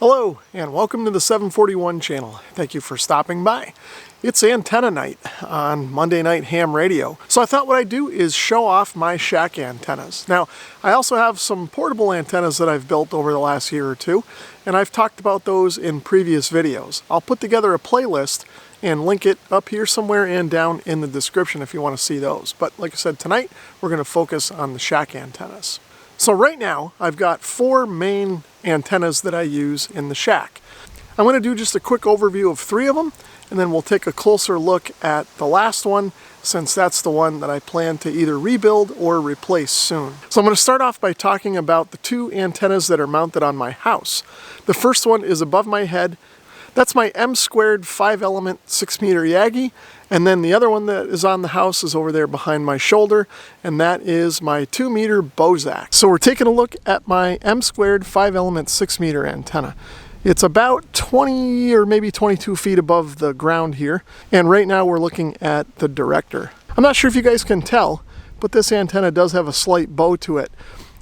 Hello and welcome to the 741 channel. Thank you for stopping by. It's antenna night on Monday Night Ham Radio. So I thought what I'd do is show off my shack antennas. Now, I also have some portable antennas that I've built over the last year or two, and I've talked about those in previous videos. I'll put together a playlist and link it up here somewhere and down in the description if you want to see those. But like I said, tonight we're going to focus on the shack antennas. So right now, I've got four main antennas that I use in the shack. I'm going to do just a quick overview of three of them, and then we'll take a closer look at the last one, since that's the one that I plan to either rebuild or replace soon. So I'm going to start off by talking about the two antennas that are mounted on my house. The first one is above my head. That's my M2 5-element 6-meter yagi, and then the other one that is on the house is over there behind my shoulder, and that is my 2-meter Bozak. So we're taking a look at my M2 5-element 6-meter antenna. It's about 20 or maybe 22 feet above the ground here, and right now we're looking at the director. I'm not sure if you guys can tell, but this antenna does have a slight bow to it.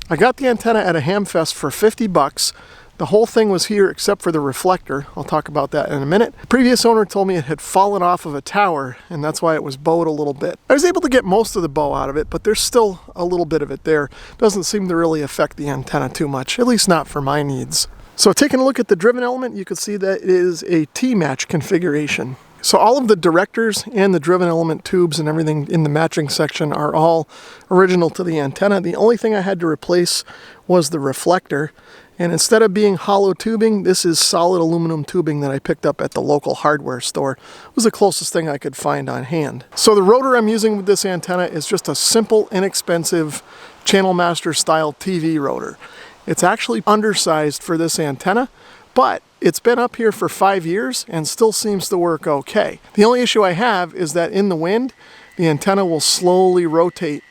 I got the antenna at a ham fest for 50 bucks. The whole thing was here except for the reflector. I'll talk about that in a minute. The previous owner told me it had fallen off of a tower, and that's why it was bowed a little bit. I was able to get most of the bow out of it, but there's still a little bit of it there. Doesn't seem to really affect the antenna too much, at least not for my needs. So taking a look at the driven element, you can see that it is a T-match configuration. So all of the directors and the driven element tubes and everything in the matching section are all original to the antenna. The only thing I had to replace was the reflector. And instead of being hollow tubing, this is solid aluminum tubing that I picked up at the local hardware store. It was the closest thing I could find on hand. So the rotor I'm using with this antenna is just a simple, inexpensive Channel Master style TV rotor. It's actually undersized for this antenna, but it's been up here for 5 years and still seems to work okay. The only issue I have is that in the wind, the antenna will slowly rotate,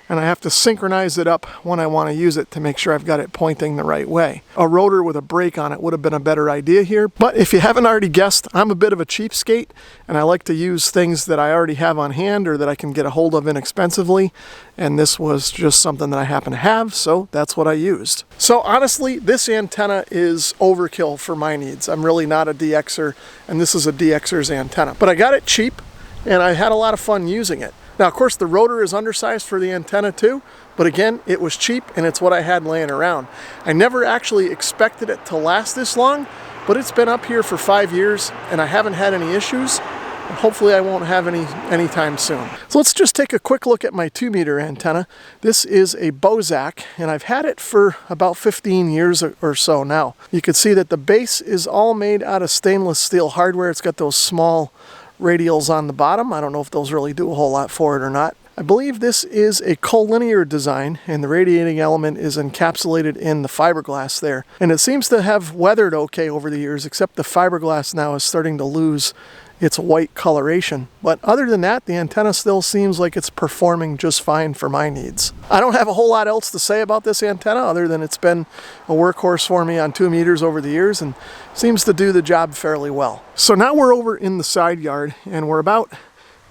and I have to synchronize it up when I want to use it to make sure I've got it pointing the right way. A rotor with a brake on it would have been a better idea here, but if you haven't already guessed, I'm a bit of a cheapskate, and I like to use things that I already have on hand or that I can get a hold of inexpensively, and this was just something that I happen to have, so that's what I used. So honestly, this antenna is overkill for my needs. I'm really not a DXer, and this is a DXer's antenna. But I got it cheap, and I had a lot of fun using it. Now, of course, the rotor is undersized for the antenna too, but again, it was cheap and it's what I had laying around. I never actually expected it to last this long, but it's been up here for 5 years and I haven't had any issues, and hopefully I won't have any anytime soon. So let's just take a quick look at my 2-meter antenna. This is a Bozak, and I've had it for about 15 years or so now. You can see that the base is all made out of stainless steel hardware. It's got those small radials on the bottom. I don't know if those really do a whole lot for it or not. I believe this is a collinear design, and the radiating element is encapsulated in the fiberglass there. And it seems to have weathered okay over the years, except the fiberglass now is starting to lose its white coloration. But other than that, the antenna still seems like it's performing just fine for my needs. I don't have a whole lot else to say about this antenna other than it's been a workhorse for me on 2 meters over the years and seems to do the job fairly well. So now we're over in the side yard, and we're about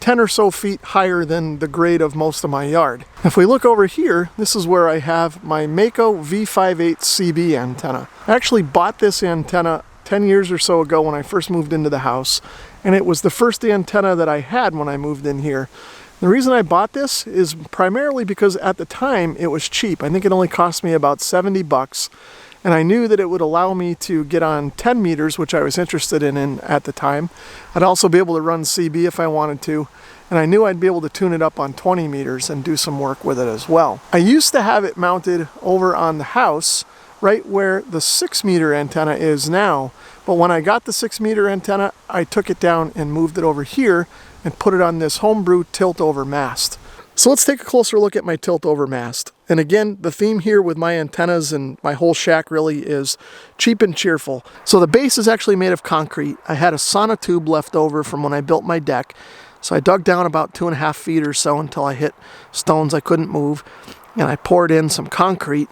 10 or so feet higher than the grade of most of my yard. If we look over here, this is where I have my Mako V58 CB antenna. I actually bought this antenna 10 years or so ago when I first moved into the house, and it was the first antenna that I had when I moved in here. The reason I bought this is primarily because at the time it was cheap. I think it only cost me about 70 bucks, and I knew that it would allow me to get on 10 meters, which I was interested in at the time. I'd also be able to run CB if I wanted to, and I knew I'd be able to tune it up on 20 meters and do some work with it as well. I used to have it mounted over on the house, right where the 6-meter antenna is now, but when I got the 6-meter antenna, I took it down and moved it over here and put it on this homebrew tilt-over mast. So let's take a closer look at my tilt-over mast. And again, the theme here with my antennas and my whole shack really is cheap and cheerful. So the base is actually made of concrete. I had a sauna tube left over from when I built my deck, so I dug down about 2.5 feet or so until I hit stones I couldn't move, and I poured in some concrete,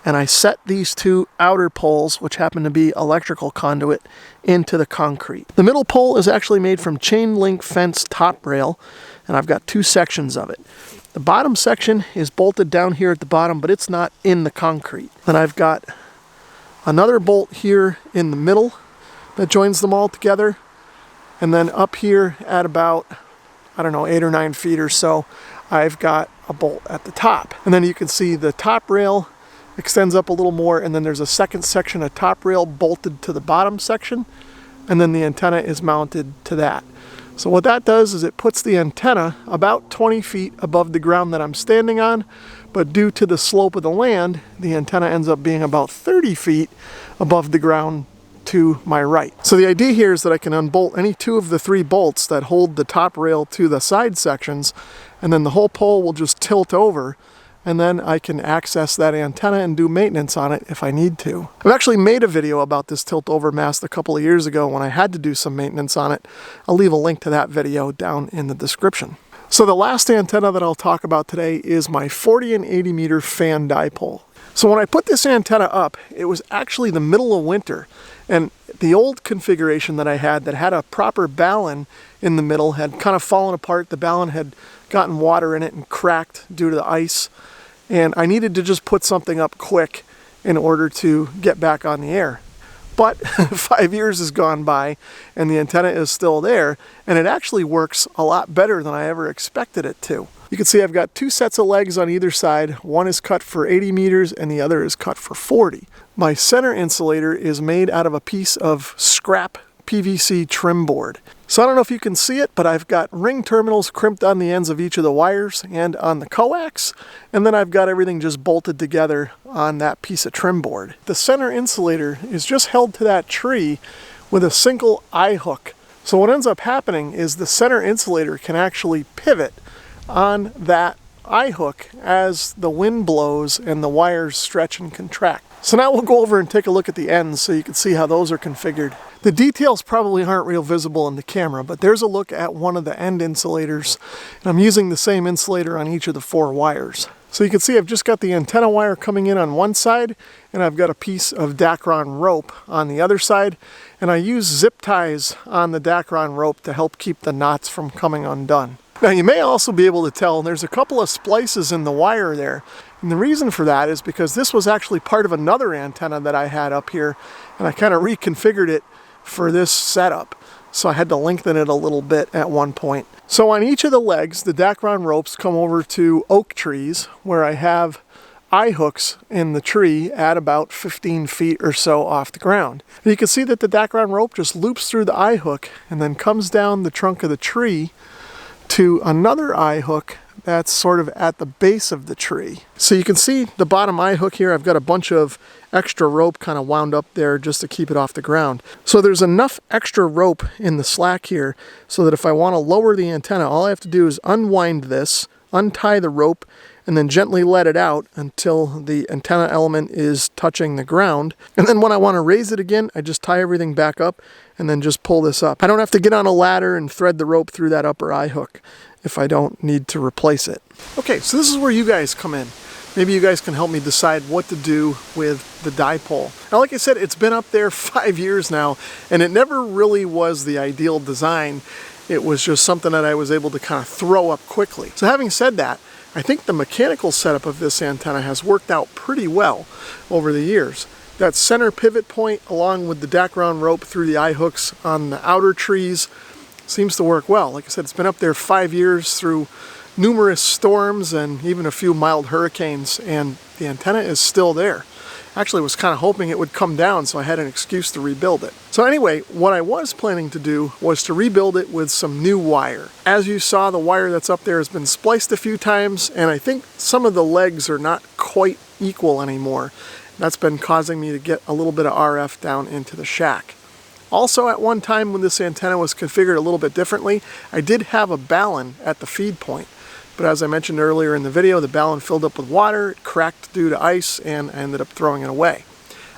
and I set these two outer poles, which happen to be electrical conduit, into the concrete. The middle pole is actually made from chain link fence top rail, and I've got 2 sections of it. The bottom section is bolted down here at the bottom, but it's not in the concrete. Then I've got another bolt here in the middle that joins them all together. And then up here at about, I don't know, 8 or 9 feet or so, I've got a bolt at the top. And then you can see the top rail extends up a little more, and then there's a second section of top rail bolted to the bottom section, and then the antenna is mounted to that. So what that does is it puts the antenna about 20 feet above the ground that I'm standing on, but due to the slope of the land, the antenna ends up being about 30 feet above the ground to my right. So the idea here is that I can unbolt any 2 of the 3 bolts that hold the top rail to the side sections, and then the whole pole will just tilt over, and then I can access that antenna and do maintenance on it if I need to. I've actually made a video about this tilt over mast a couple of years ago when I had to do some maintenance on it. I'll leave a link to that video down in the description. So the last antenna that I'll talk about today is my 40 and 80 meter fan dipole. So when I put this antenna up, it was actually the middle of winter, and the old configuration that I had that had a proper ballon in the middle had kind of fallen apart. The ballon had gotten water in it and cracked due to the ice, and I needed to just put something up quick in order to get back on the air. But 5 years has gone by and the antenna is still there, and it actually works a lot better than I ever expected it to. You can see I've got 2 sets of legs on either side. One is cut for 80 meters and the other is cut for 40. My center insulator is made out of a piece of scrap PVC trim board. So I don't know if you can see it, but I've got ring terminals crimped on the ends of each of the wires and on the coax, and then I've got everything just bolted together on that piece of trim board. The center insulator is just held to that tree with a single eye hook. So what ends up happening is the center insulator can actually pivot on that eye hook as the wind blows and the wires stretch and contract. So now we'll go over and take a look at the ends so you can see how those are configured. The details probably aren't real visible in the camera, but there's a look at one of the end insulators, and I'm using the same insulator on each of the 4 wires. So you can see I've just got the antenna wire coming in on one side, and I've got a piece of Dacron rope on the other side, and I use zip ties on the Dacron rope to help keep the knots from coming undone. Now you may also be able to tell there's a couple of splices in the wire there, and the reason for that is because this was actually part of another antenna that I had up here, and I kind of reconfigured it for this setup, so I had to lengthen it a little bit at one point. So on each of the legs, the Dacron ropes come over to oak trees where I have eye hooks in the tree at about 15 feet or so off the ground. And you can see that the Dacron rope just loops through the eye hook and then comes down the trunk of the tree to another eye hook that's sort of at the base of the tree. So you can see the bottom eye hook here, I've got a bunch of extra rope kind of wound up there just to keep it off the ground. So there's enough extra rope in the slack here so that if I want to lower the antenna, all I have to do is unwind this, untie the rope, and then gently let it out until the antenna element is touching the ground. And then when I want to raise it again, I just tie everything back up and then just pull this up. I don't have to get on a ladder and thread the rope through that upper eye hook if I don't need to replace it. Okay, so this is where you guys come in. Maybe you guys can help me decide what to do with the dipole. Now, like I said, it's been up there 5 years now, and it never really was the ideal design. It was just something that I was able to kind of throw up quickly. So having said that, I think the mechanical setup of this antenna has worked out pretty well over the years. That center pivot point along with the Dacron rope through the eye hooks on the outer trees seems to work well. Like I said, it's been up there 5 years through numerous storms and even a few mild hurricanes, and the antenna is still there. Actually, was kind of hoping it would come down so I had an excuse to rebuild it. So anyway, what I was planning to do was to rebuild it with some new wire. As you saw, the wire that's up there has been spliced a few times, and I think some of the legs are not quite equal anymore. That's been causing me to get a little bit of RF down into the shack. Also, at one time when this antenna was configured a little bit differently, I did have a ballon at the feed point. But as I mentioned earlier in the video, the ballon filled up with water, it cracked due to ice, and I ended up throwing it away.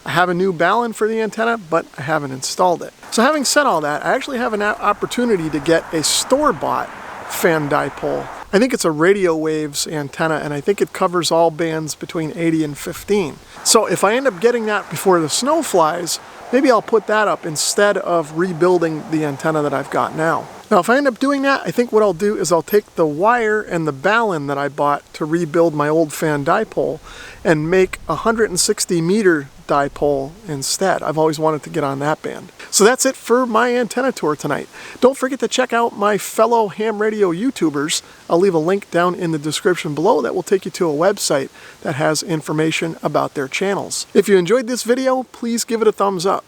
I have a new ballon for the antenna, but I haven't installed it. So having said all that, I actually have an opportunity to get a store-bought fan dipole. I think it's a radio waves antenna, and I think it covers all bands between 80 and 15. So if I end up getting that before the snow flies, maybe I'll put that up instead of rebuilding the antenna that I've got now. Now, if I end up doing that, I think what I'll do is I'll take the wire and the ballon that I bought to rebuild my old fan dipole and make a 160 meter Dipole instead. I've always wanted to get on that band. So that's it for my antenna tour tonight. Don't forget to check out my fellow ham radio YouTubers. I'll leave a link down in the description below that will take you to a website that has information about their channels. If you enjoyed this video, please give it a thumbs up.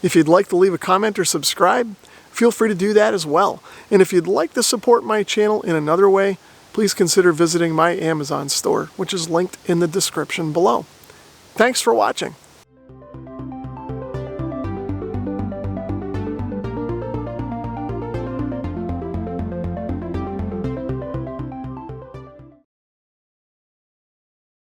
If you'd like to leave a comment or subscribe, feel free to do that as well. And if you'd like to support my channel in another way, please consider visiting my Amazon store, which is linked in the description below. Thanks for watching.